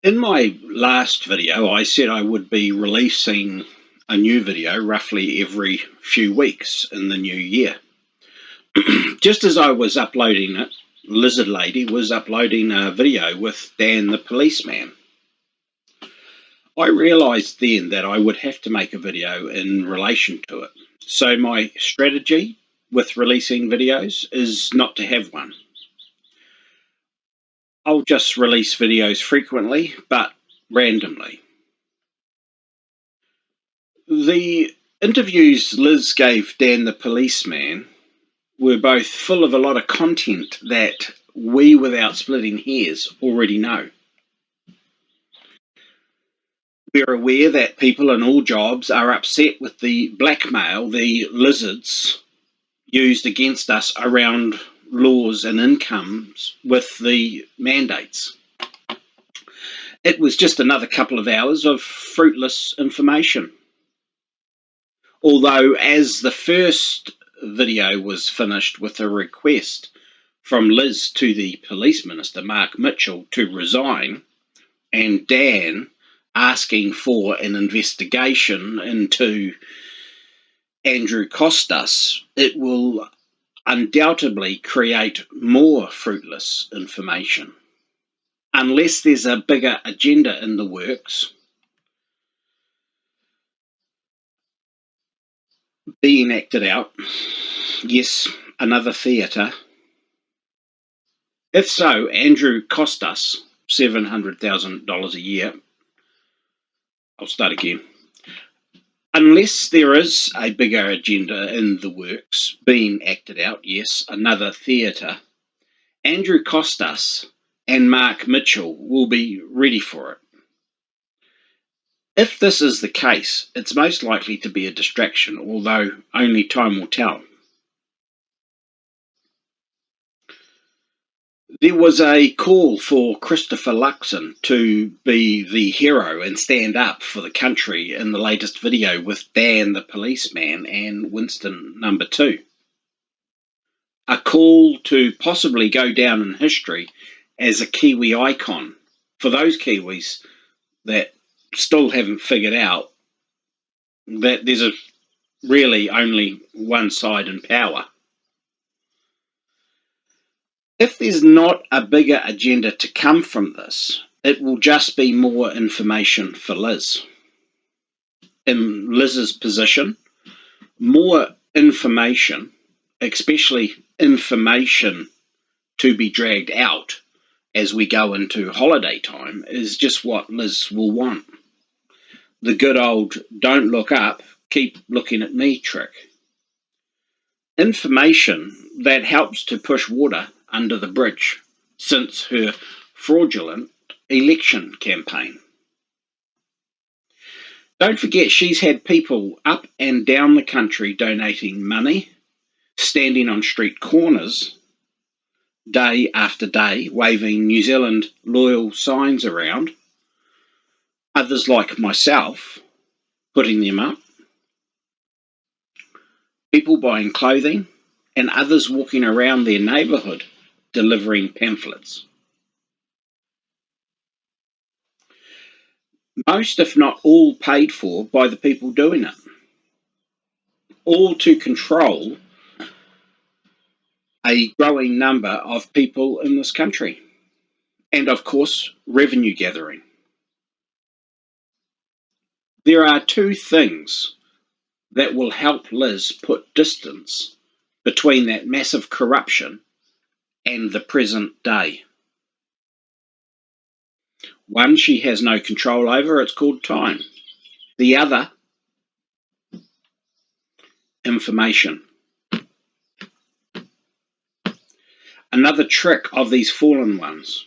In my last video, I said I would be releasing a new video roughly every few weeks in the new year. Just as I was uploading it, Lizard Lady was uploading a video with Dan the policeman. I realised then that I would have to make a video in relation to it. So my strategy with releasing videos is not to have one. I'll just release videos frequently, but randomly. The interviews Liz gave Dan the policeman were both full of a lot of content that we, without splitting hairs, already know. We're aware that people in all jobs are upset with the blackmail the lizards used against us around laws and incomes with the mandates. It was just another couple of hours of fruitless information. Although, as the first video was finished with a request from Liz to the Police Minister, Mark Mitchell, to resign, and Dan asking for an investigation into Andrew Costas, it will undoubtedly create more fruitless information. Unless there's a bigger agenda in the works, being acted out. Yes, another theatre. If so, Andrew cost us $700,000 a year. I'll start again. Unless there is a bigger agenda in the works being acted out, yes, another theatre, Andrew Costas and Mark Mitchell will be ready for it. If this is the case, it's most likely to be a distraction, although only time will tell. There was a call for Christopher Luxon to be the hero and stand up for the country in the latest video with Dan the policeman and Winston number 2. A call to possibly go down in history as a Kiwi icon for those Kiwis that still haven't figured out that there's really only one side in power. If there's not a bigger agenda to come from this, it will just be more information for Liz. In Liz's position, more information, especially information to be dragged out as we go into holiday time, is just what Liz will want. The good old don't look up, keep looking at me trick. Information that helps to push water under the bridge since her fraudulent election campaign. Don't forget, she's had people up and down the country donating money, standing on street corners day after day, waving New Zealand loyal signs around. Others like myself putting them up. People buying clothing, and others walking around their neighbourhood delivering pamphlets. Most, if not all, paid for by the people doing it. All to control a growing number of people in this country. And of course, revenue gathering. There are two things that will help Liz put distance between that massive corruption and the present day. One she has no control over, it's called time. The other, information. Another trick of these fallen ones.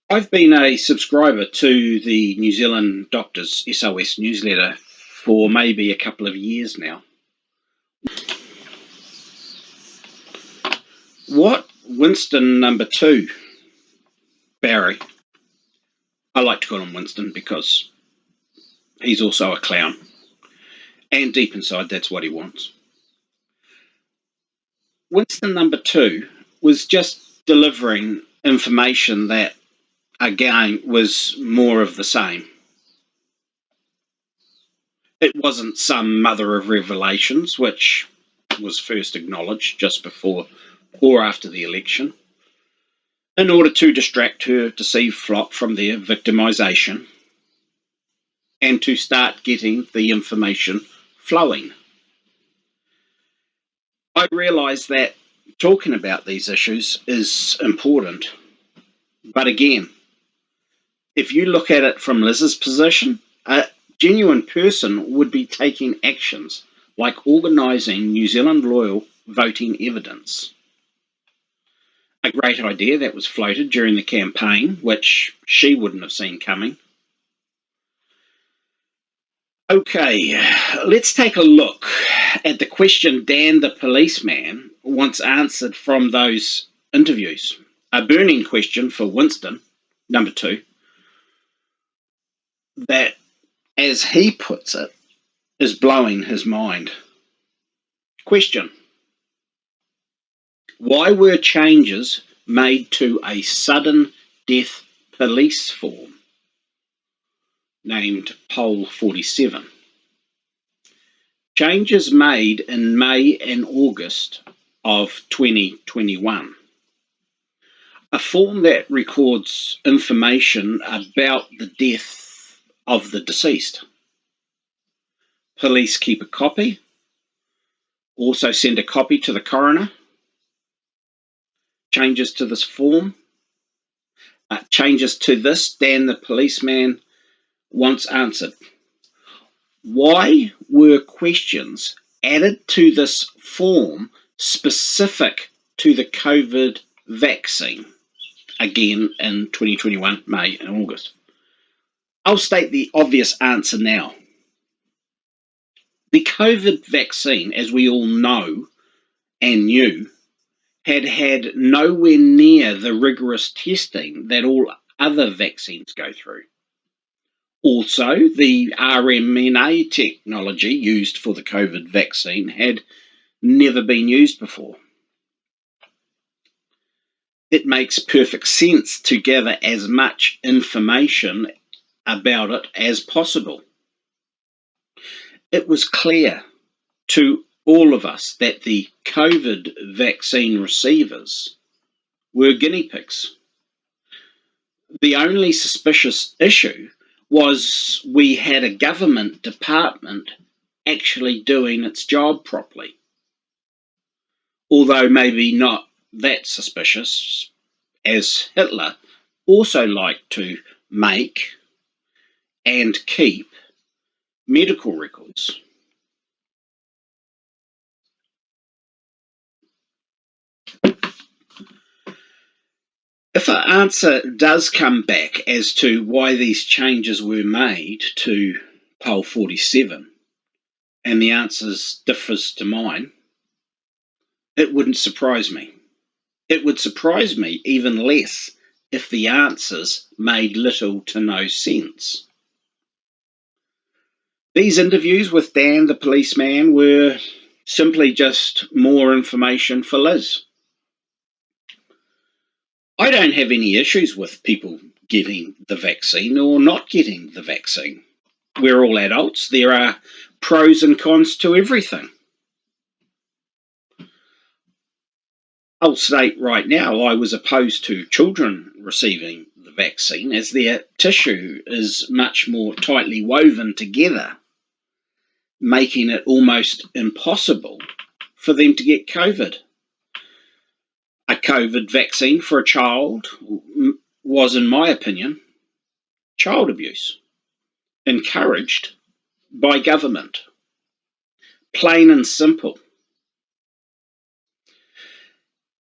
I've been a subscriber to the New Zealand Doctors SOS newsletter for maybe a couple of years now. What Winston number 2, Barry, I like to call him Winston because he's also a clown, and deep inside that's what he wants. Winston number 2 was just delivering information that, again, was more of the same. It wasn't some mother of revelations, which was first acknowledged just before or after the election, in order to distract her deceived flock from their victimisation and to start getting the information flowing. I realise that talking about these issues is important, but again, if you look at it from Liz's position, a genuine person would be taking actions like organising New Zealand Loyal voting evidence. A great idea that was floated during the campaign, which she wouldn't have seen coming. Okay, let's take a look at the question Dan the policeman once answered from those interviews. A burning question for Winston, number 2, that, as he puts it, is blowing his mind. Question: why were changes made to a sudden death police form named Poll 47? Changes made in May and August of 2021. A form that records information about the death of the deceased. Police keep a copy, also send a copy to the coroner. Changes to this form. Changes to this, Dan the policeman once answered. Why were questions added to this form specific to the COVID vaccine? Again, in 2021, May and August. I'll state the obvious answer now. The COVID vaccine, as we all know and knew, had nowhere near the rigorous testing that all other vaccines go through. Also, the RMNA technology used for the COVID vaccine had never been used before. It makes perfect sense to gather as much information about it as possible. It was clear to all of us that the COVID vaccine receivers were guinea pigs. The only suspicious issue was we had a government department actually doing its job properly. Although maybe not that suspicious, as Hitler also liked to make and keep medical records. If an answer does come back as to why these changes were made to Poll 47, and the answer differs to mine, it wouldn't surprise me. It would surprise me even less if the answers made little to no sense. These interviews with Dan the policeman were simply just more information for Liz. I don't have any issues with people getting the vaccine or not getting the vaccine. We're all adults. There are pros and cons to everything. I'll state right now, I was opposed to children receiving the vaccine as their tissue is much more tightly woven together, making it almost impossible for them to get COVID. A COVID vaccine for a child was, in my opinion, child abuse, encouraged by government. Plain and simple.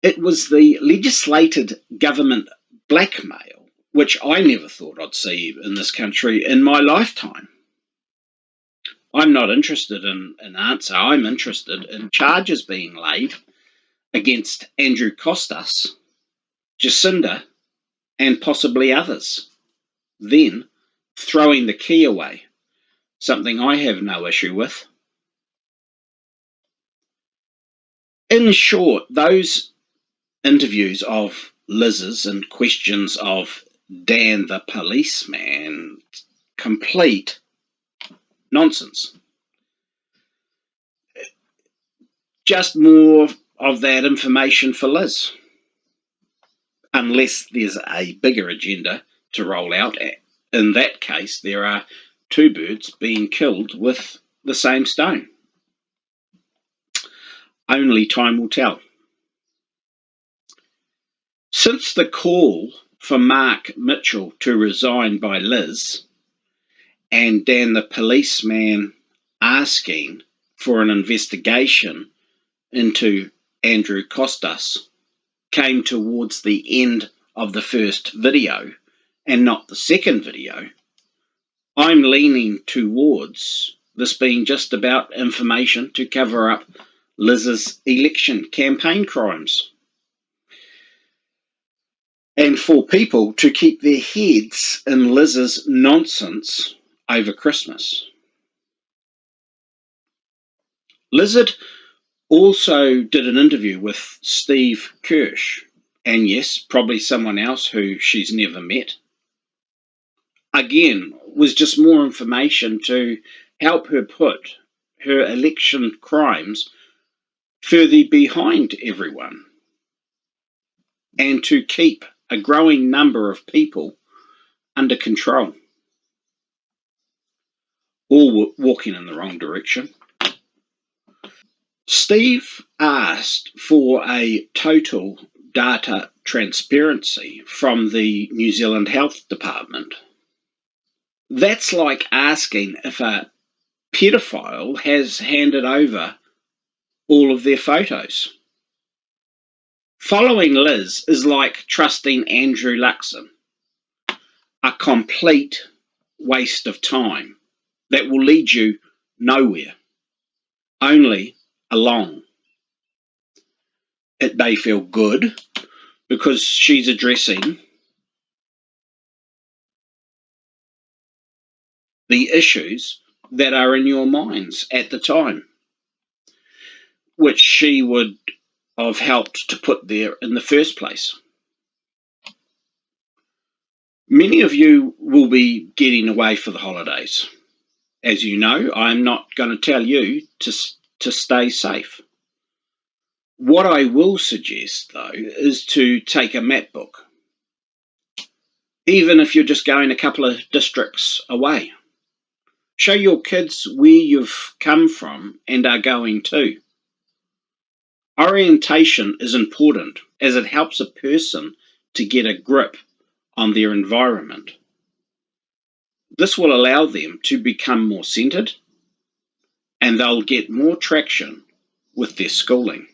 It was the legislated government blackmail, which I never thought I'd see in this country in my lifetime. I'm not interested in an answer. I'm interested in charges being laid against Andrew Costas, Jacinda, and possibly others, then throwing the key away, something I have no issue with. In short, those interviews of Liz's and questions of Dan the policeman, complete nonsense. Just more of that information for Liz. Unless there's a bigger agenda to roll out. In that case, there are two birds being killed with the same stone. Only time will tell. Since the call for Mark Mitchell to resign by Liz, and Dan the policeman asking for an investigation into Andrew Costas came towards the end of the first video and not the second video, I'm leaning towards this being just about information to cover up Liz's election campaign crimes, and for people to keep their heads in Liz's nonsense over Christmas. Lizard also did an interview with Steve Kirsch, and yes, probably someone else who she's never met. Again, was just more information to help her put her election crimes further behind everyone, and to keep a growing number of people under control, all walking in the wrong direction. Steve asked for a total data transparency from the New Zealand Health Department. That's like asking if a pedophile has handed over all of their photos. Following Liz is like trusting Andrew Luxon, a complete waste of time that will lead you nowhere, only along. It may feel good because she's addressing the issues that are in your minds at the time, which she would have helped to put there in the first place. Many of you will be getting away for the holidays. As you know, I'm not going to tell you to stay safe. What I will suggest, though, is to take a map book, even if you're just going a couple of districts away. Show your kids where you've come from and are going to. Orientation is important as it helps a person to get a grip on their environment. This will allow them to become more centered, and they'll get more traction with their schooling.